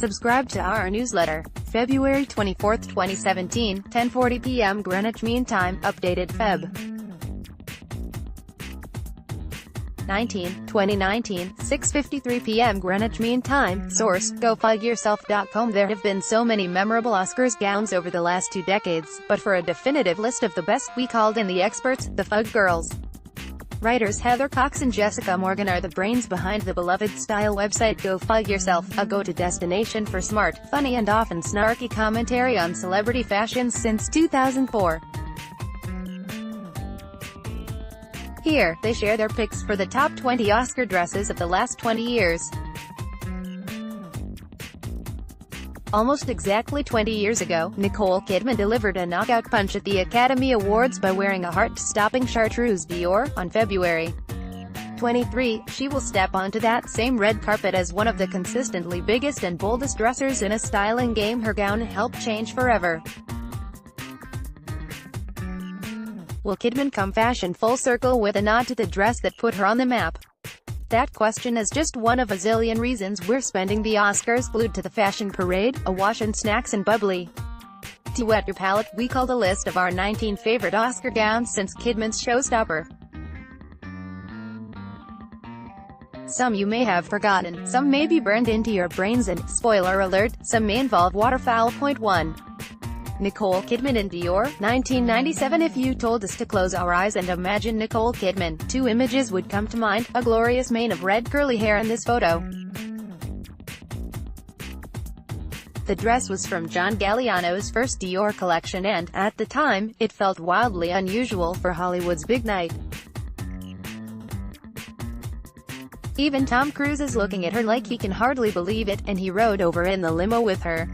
Subscribe to our newsletter. February 24, 2017, 10:40 p.m. Greenwich Mean Time, updated Feb. 2019, 6:53 p.m. Greenwich Mean Time. Source: GoFugYourself.com. There have been so many memorable Oscars gowns over the last 2 decades, but for a definitive list of the best, we called in the experts, the Fug Girls. Writers Heather Cox and Jessica Morgan are the brains behind the beloved style website Go Fug Yourself, a go-to destination for smart, funny and often snarky commentary on celebrity fashions since 2004. Here, they share their picks for the top 20 Oscar dresses of the last 20 years. Almost exactly 20 years ago, Nicole Kidman delivered a knockout punch at the Academy Awards by wearing a heart-stopping chartreuse Dior. On February 23, she will step onto that same red carpet as one of the consistently biggest and boldest dressers in a styling game her gown helped change forever. Will Kidman come fashion full circle with a nod to the dress that put her on the map? That question is just one of a zillion reasons we're spending the Oscars glued to the fashion parade, awash in snacks and bubbly. To whet your palate, we called a list of our 19 favorite Oscar gowns since Kidman's showstopper. Some you may have forgotten, some may be burned into your brains, and, spoiler alert, some may involve waterfowl. Point 1. Nicole Kidman in Dior, 1997. If you told us to close our eyes and imagine Nicole Kidman, 2 images would come to mind: a glorious mane of red curly hair in this photo. The dress was from John Galliano's first Dior collection and, at the time, it felt wildly unusual for Hollywood's big night. Even Tom Cruise is looking at her like he can hardly believe it, and he rode over in the limo with her.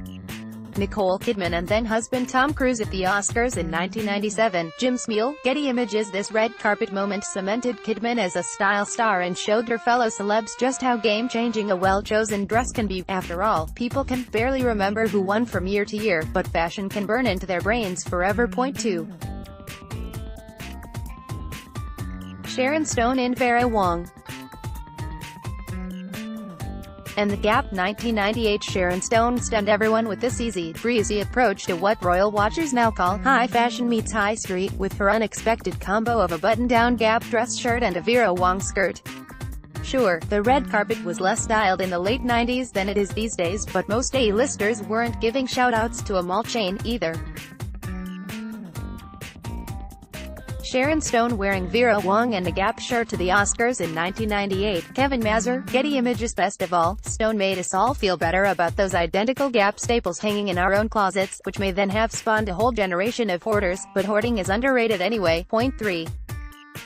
Nicole Kidman and then-husband Tom Cruise at the Oscars in 1997. Jim Smeel, Getty Images. This red carpet moment cemented Kidman as a style star and showed her fellow celebs just how game-changing a well-chosen dress can be. After all, people can barely remember who won from year to year, but fashion can burn into their brains forever. Point 2. Sharon Stone in Vera Wang and the Gap, 1998. Sharon Stone stunned everyone with this easy, breezy approach to what royal watchers now call high fashion meets high street, with her unexpected combo of a button-down Gap dress shirt and a Vera Wang skirt. Sure, the red carpet was less styled in the late 90s than it is these days, but most A-listers weren't giving shout-outs to a mall chain, either. Sharon Stone wearing Vera Wang and a Gap shirt to the Oscars in 1998. Kevin Mazur, Getty Images. Best of all, Stone made us all feel better about those identical Gap staples hanging in our own closets, which may then have spawned a whole generation of hoarders, but hoarding is underrated anyway. Point 3.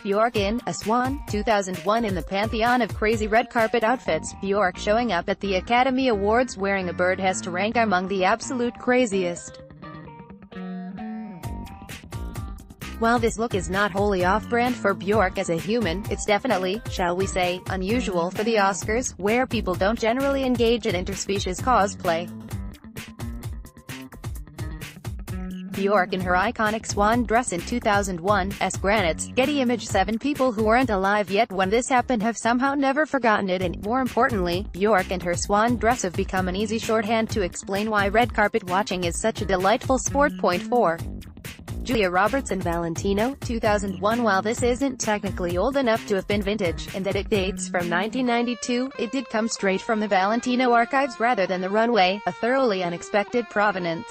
Bjork in A Swan, 2001. In the pantheon of crazy red carpet outfits, Bjork showing up at the Academy Awards wearing a bird has to rank among the absolute craziest. While this look is not wholly off-brand for Bjork as a human, it's definitely, shall we say, unusual for the Oscars, where people don't generally engage in interspecies cosplay. Bjork in her iconic swan dress in 2001, Granites, Getty Image. 7 people who weren't alive yet when this happened have somehow never forgotten it, and, more importantly, Bjork and her swan dress have become an easy shorthand to explain why red carpet watching is such a delightful sport. Point 4. Julia Roberts and Valentino, 2001. While this isn't technically old enough to have been vintage, and that it dates from 1992, it did come straight from the Valentino archives rather than the runway, a thoroughly unexpected provenance.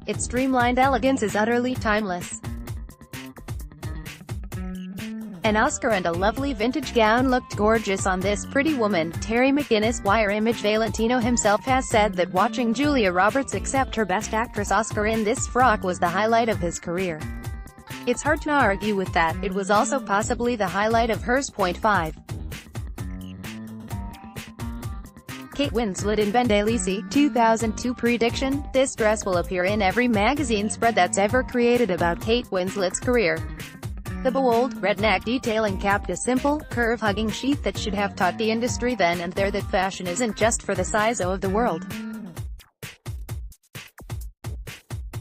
Its streamlined elegance is utterly timeless. An Oscar and a lovely vintage gown looked gorgeous on this pretty woman. Terry McGinnis, Wire Image. Valentino himself has said that watching Julia Roberts accept her Best Actress Oscar in this frock was the highlight of his career. It's hard to argue with that. It was also possibly the highlight of hers. Point 5. Kate Winslet in Bendelisi, 2002. Prediction: this dress will appear in every magazine spread that's ever created about Kate Winslet's career. The bold, redneck detailing capped a simple, curve-hugging sheath that should have taught the industry then and there that fashion isn't just for the size-o of the world.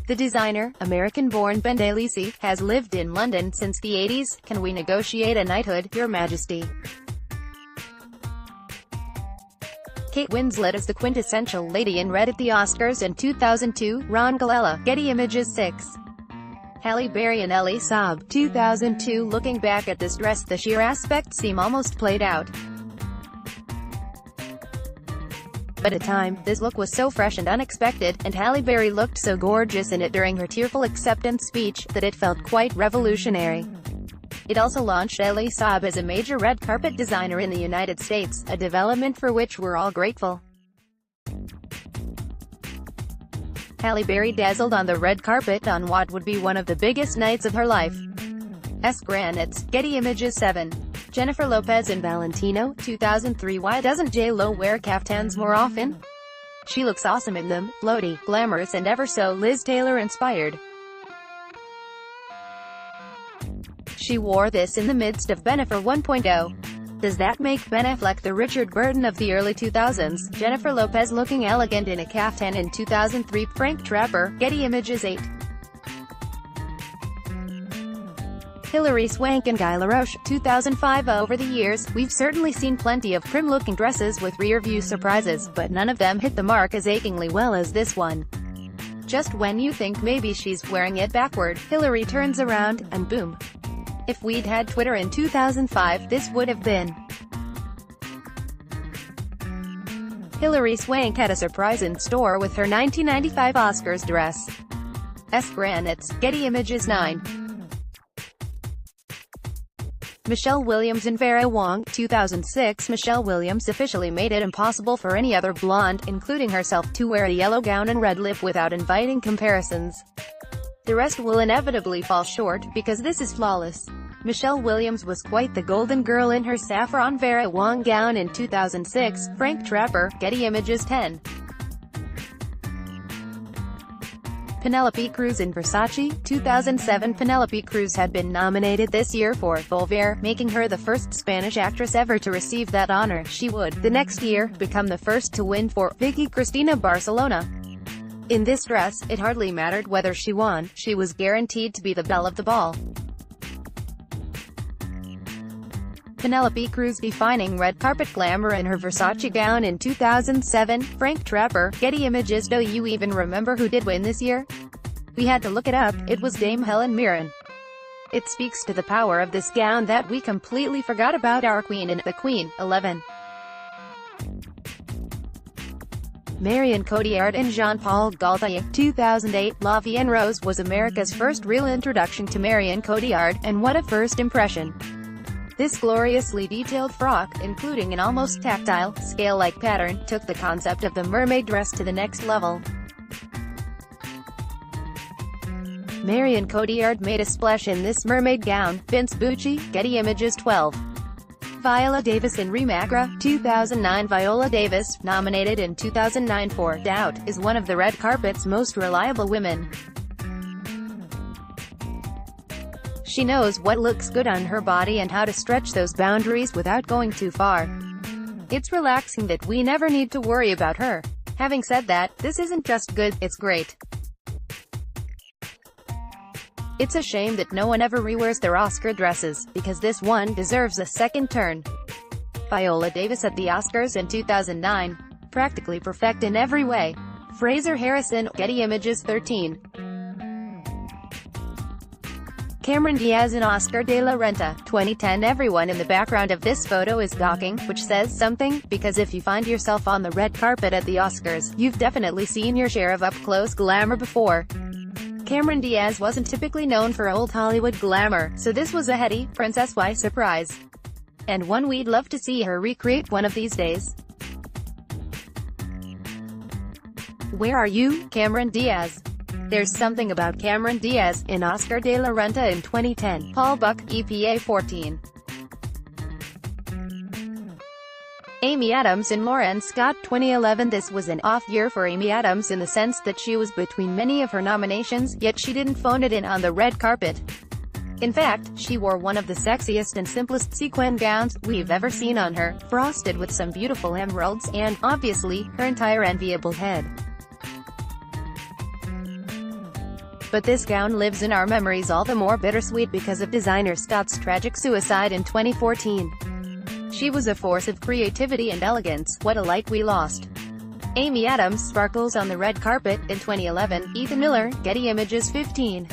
The designer, American-born Bendelisi, has lived in London since the 80s. Can we negotiate a knighthood, Your Majesty? Kate Winslet as the quintessential Lady in Red at the Oscars in 2002, Ron Galella, Getty Images 6. Halle Berry and Elie Saab, 2002. Looking back at this dress, the sheer aspects seem almost played out. But at the time, this look was so fresh and unexpected, and Halle Berry looked so gorgeous in it during her tearful acceptance speech, that it felt quite revolutionary. It also launched Elie Saab as a major red carpet designer in the United States, a development for which we're all grateful. Halle Berry dazzled on the red carpet on what would be one of the biggest nights of her life. Granites, Getty Images 7. Jennifer Lopez and Valentino, 2003. Why doesn't J.Lo wear caftans more often? She looks awesome in them, floaty, glamorous and ever so Liz Taylor inspired. She wore this in the midst of Bennifer 1.0. Does that make Ben Affleck the Richard Burton of the early 2000s? Jennifer Lopez looking elegant in a caftan in 2003. Frank Trapper, Getty Images 8. Hilary Swank and Guy Laroche, 2005. Over the years, we've certainly seen plenty of prim-looking dresses with rear-view surprises, but none of them hit the mark as achingly well as this one. Just when you think maybe she's wearing it backward, Hilary turns around, and boom. If we'd had Twitter in 2005, this would have been. Hilary Swank had a surprise in store with her 1995 Oscars dress. Granites, Getty Images 9. Michelle Williams and Vera Wang, 2006. Michelle Williams officially made it impossible for any other blonde, including herself, to wear a yellow gown and red lip without inviting comparisons. The rest will inevitably fall short, because this is flawless. Michelle Williams was quite the golden girl in her saffron Vera Wang gown in 2006. Frank Trapper, Getty Images 10. Penelope Cruz in Versace, 2007. Penelope Cruz had been nominated this year for Volver, making her the first Spanish actress ever to receive that honor. She would, the next year, become the first to win for Vicky Cristina Barcelona. In this dress, it hardly mattered whether she won, she was guaranteed to be the belle of the ball. Penelope Cruz defining red carpet glamour in her Versace gown in 2007. Frank Trapper, Getty Images. Do you even remember who did win this year? We had to look it up, it was Dame Helen Mirren. It speaks to the power of this gown that we completely forgot about our queen in The Queen. 11. Marion Cotillard and Jean-Paul Gaultier, 2008. La Vie en Rose was America's first real introduction to Marion Cotillard, and what a first impression. This gloriously detailed frock, including an almost tactile, scale-like pattern, took the concept of the mermaid dress to the next level. Marion Cotillard made a splash in this mermaid gown. Vince Bucci, Getty Images 12. Viola Davis in Remagra, 2009. Viola Davis, nominated in 2009 for Doubt, is one of the red carpet's most reliable women. She knows what looks good on her body and how to stretch those boundaries without going too far. It's relaxing that we never need to worry about her. Having said that, this isn't just good, it's great. It's a shame that no one ever rewears their Oscar dresses, because this one deserves a second turn. Viola Davis at the Oscars in 2009. Practically perfect in every way. Fraser Harrison, Getty Images 13. Cameron Diaz and Oscar de la Renta, 2010. Everyone in the background of this photo is gawking, which says something, because if you find yourself on the red carpet at the Oscars, you've definitely seen your share of up-close glamour before. Cameron Diaz wasn't typically known for old Hollywood glamour, so this was a heady, princess-wise surprise. And one we'd love to see her recreate one of these days. Where are you, Cameron Diaz? There's something about Cameron Diaz, in Oscar de la Renta in 2010. Paul Buck, EPA 14. Amy Adams and Lauren Scott, 2011. This was an off year for Amy Adams in the sense that she was between many of her nominations, yet she didn't phone it in on the red carpet. In fact, she wore one of the sexiest and simplest sequin gowns we've ever seen on her, frosted with some beautiful emeralds, and, obviously, her entire enviable head. But this gown lives in our memories all the more bittersweet because of designer Scott's tragic suicide in 2014. She was a force of creativity and elegance. What a light we lost. Amy Adams sparkles on the red carpet. In 2011, Ethan Miller, Getty Images 15.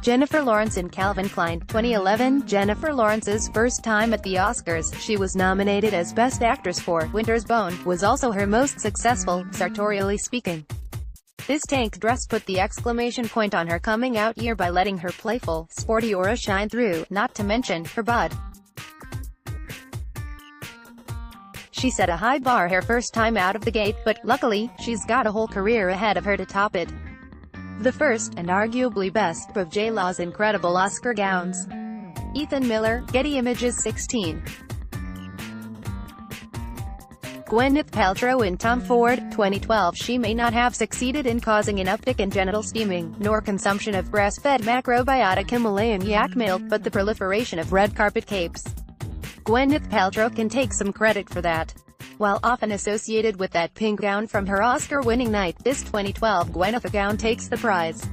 Jennifer Lawrence in Calvin Klein. 2011, Jennifer Lawrence's first time at the Oscars. She was nominated as Best Actress for Winter's Bone, was also her most successful, sartorially speaking. This tank dress put the exclamation point on her coming out year by letting her playful, sporty aura shine through, not to mention her bod. She set a high bar her first time out of the gate, but, luckily, she's got a whole career ahead of her to top it. The first, and arguably best, of J.Law's incredible Oscar gowns. Ethan Miller, Getty Images 16. Gwyneth Paltrow in Tom Ford. 2012. She may not have succeeded in causing an uptick in genital steaming, nor consumption of grass-fed macrobiotic Himalayan yak milk, but the proliferation of red carpet capes. Gwyneth Paltrow can take some credit for that. While often associated with that pink gown from her Oscar-winning night, this 2012 Gwyneth gown takes the prize.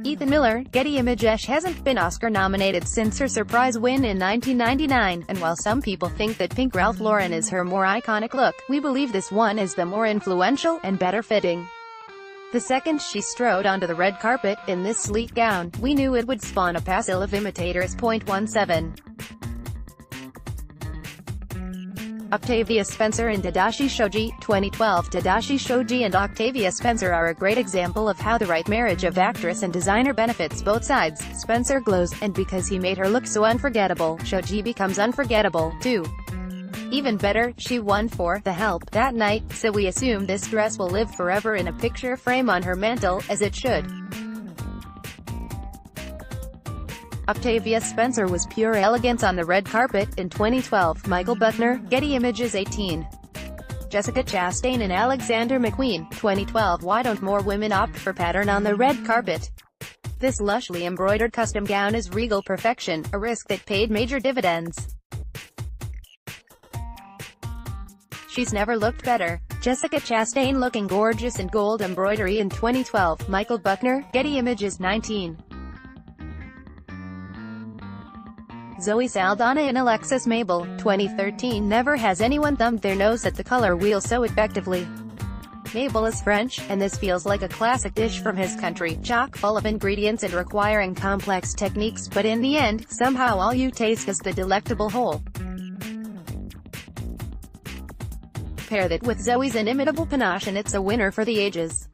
Ethan Miller, Getty Images hasn't been Oscar-nominated since her surprise win in 1999, and while some people think that pink Ralph Lauren is her more iconic look, we believe this one is the more influential, and better fitting. The second she strode onto the red carpet, in this sleek gown, we knew it would spawn a passel of imitators. 17. Octavia Spencer in Tadashi Shoji. 2012. Tadashi Shoji and Octavia Spencer are a great example of how the right marriage of actress and designer benefits both sides. Spencer glows, and because he made her look so unforgettable, Shoji becomes unforgettable, too. Even better, she won for The Help that night, so we assume this dress will live forever in a picture frame on her mantle, as it should. Octavia Spencer was pure elegance on the red carpet. In 2012, Michael Buckner, Getty Images 18. Jessica Chastain and Alexander McQueen. 2012. Why don't more women opt for pattern on the red carpet? This lushly embroidered custom gown is regal perfection, a risk that paid major dividends. She's never looked better. Jessica Chastain looking gorgeous in gold embroidery. In 2012, Michael Buckner, Getty Images 19. Zoe Saldana and Alexis Mabel. 2013. Never has anyone thumbed their nose at the color wheel so effectively. Mabel is French, and this feels like a classic dish from his country, chock full of ingredients and requiring complex techniques, but in the end, somehow all you taste is the delectable whole. Pair that with Zoe's inimitable panache and it's a winner for the ages.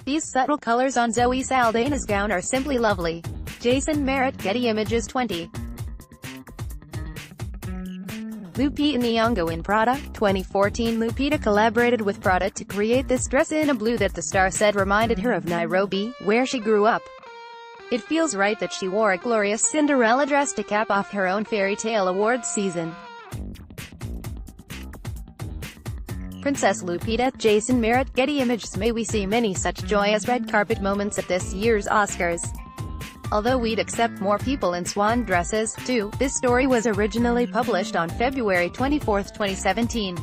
These subtle colors on Zoe Saldana's gown are simply lovely. Jason Merritt, Getty Images 20. Lupita Nyong'o in Prada. 2014. Lupita collaborated with Prada to create this dress in a blue that the star said reminded her of Nairobi, where she grew up. It feels right that she wore a glorious Cinderella dress to cap off her own fairy tale awards season. Princess Lupita, Jason Merritt, Getty Images. May we see many such joyous red carpet moments at this year's Oscars. Although we'd accept more people in swan dresses, too. This story was originally published on February 24, 2017.